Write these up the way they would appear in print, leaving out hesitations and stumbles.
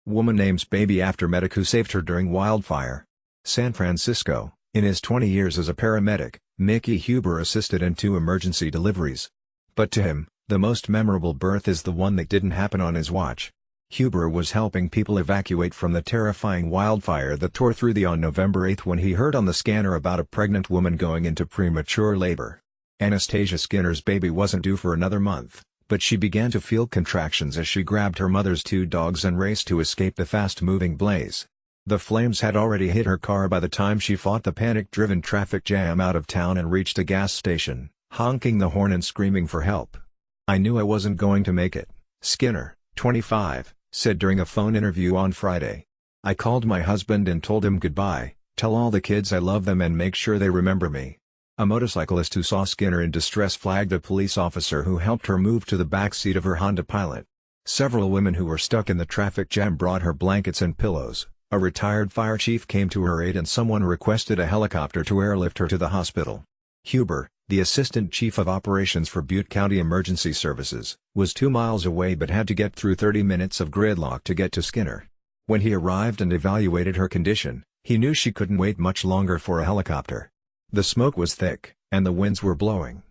Woman names baby after medic who saved her during wildfire. San Francisco, in his 20 years as a paramedic, Mickey Huber assisted in 2 emergency deliveries. But to him, the most memorable birth is the one that didn't happen on his watch. Huber was helping people evacuate from the terrifying wildfire that tore through on November 8 when he heard on the scanner about a pregnant woman going into premature labor. Anastasia Skinner's baby wasn't due for another month, but she began to feel contractions as she grabbed her mother's 2 dogs and raced to escape the fast-moving blaze. The flames had already hit her car by the time she fought the panic-driven traffic jam out of town and reached a gas station, honking the horn and screaming for help. "I knew I wasn't going to make it," Skinner, 25, said during a phone interview on Friday. "I called my husband and told him goodbye, tell all the kids I love them and make sure they remember me." A motorcyclist who saw Skinner in distress flagged a police officer who helped her move to the back seat of her Honda Pilot. Several women who were stuck in the traffic jam brought her blankets and pillows. A retired fire chief came to her aid and someone requested a helicopter to airlift her to the hospital. Huber, the assistant chief of operations for Butte County Emergency Services, was 2 miles away but had to get through 30 minutes of gridlock to get to Skinner. When he arrived and evaluated her condition, he knew she couldn't wait much longer for a helicopter. The smoke was thick, and the winds were blowing.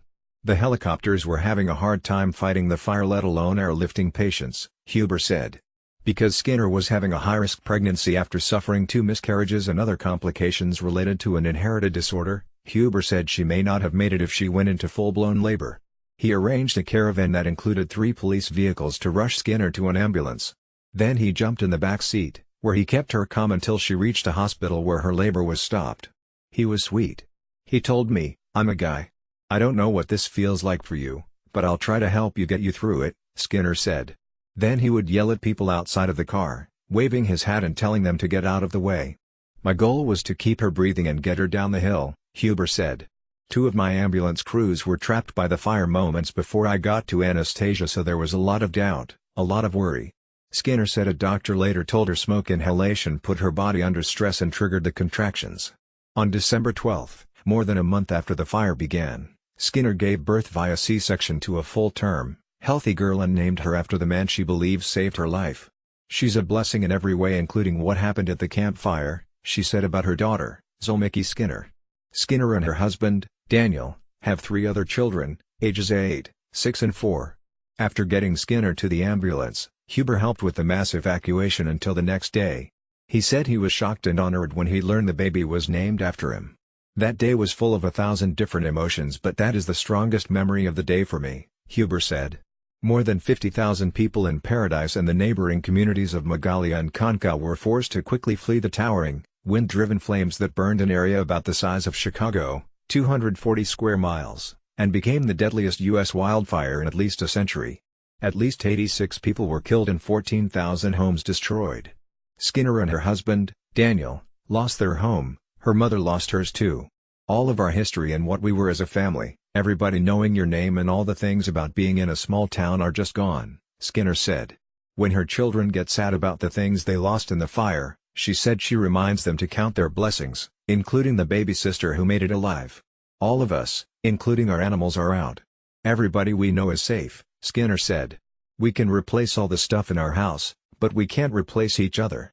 The helicopters were having a hard time fighting the fire, let alone airlifting patients, Huber said. Because Skinner was having a high-risk pregnancy after suffering 2 miscarriages and other complications related to an inherited disorder, Huber said she may not have made it if she went into full-blown labor. He arranged a caravan that included 3 police vehicles to rush Skinner to an ambulance. Then he jumped in the back seat, where he kept her calm until she reached a hospital where her labor was stopped. "He was sweet. He told me, 'I'm a guy. I don't know what this feels like for you, but I'll try to help you get you through it,'" Skinner said. Then he would yell at people outside of the car, waving his hat and telling them to get out of the way. "My goal was to keep her breathing and get her down the hill," Huber said. 2 of my ambulance crews were trapped by the fire moments before I got to Anastasia, so there was a lot of doubt, a lot of worry. Skinner said a doctor later told her smoke inhalation put her body under stress and triggered the contractions. On December 12, more than a month after the fire began, Skinner gave birth via C-section to a full-term, healthy girl and named her after the man she believes saved her life. "She's a blessing in every way, including what happened at the campfire," she said about her daughter, Zolmicki Skinner. Skinner and her husband, Daniel, have 3 other children, ages 8, 6 and 4. After getting Skinner to the ambulance, Huber helped with the mass evacuation until the next day. He said he was shocked and honored when he learned the baby was named after him. "That day was full of 1,000 different emotions, but that is the strongest memory of the day for me," Huber said. More than 50,000 people in Paradise and the neighboring communities of Magalia and Concow were forced to quickly flee the towering, wind-driven flames that burned an area about the size of Chicago, 240 square miles, and became the deadliest U.S. wildfire in at least a century. At least 86 people were killed and 14,000 homes destroyed. Skinner and her husband, Daniel, lost their home, her mother lost hers too. "All of our history and what we were as a family, everybody knowing your name and all the things about being in a small town are just gone," Skinner said. When her children get sad about the things they lost in the fire, she said she reminds them to count their blessings, including the baby sister who made it alive. "All of us, including our animals, are out. Everybody we know is safe," Skinner said. "We can replace all the stuff in our house, but we can't replace each other."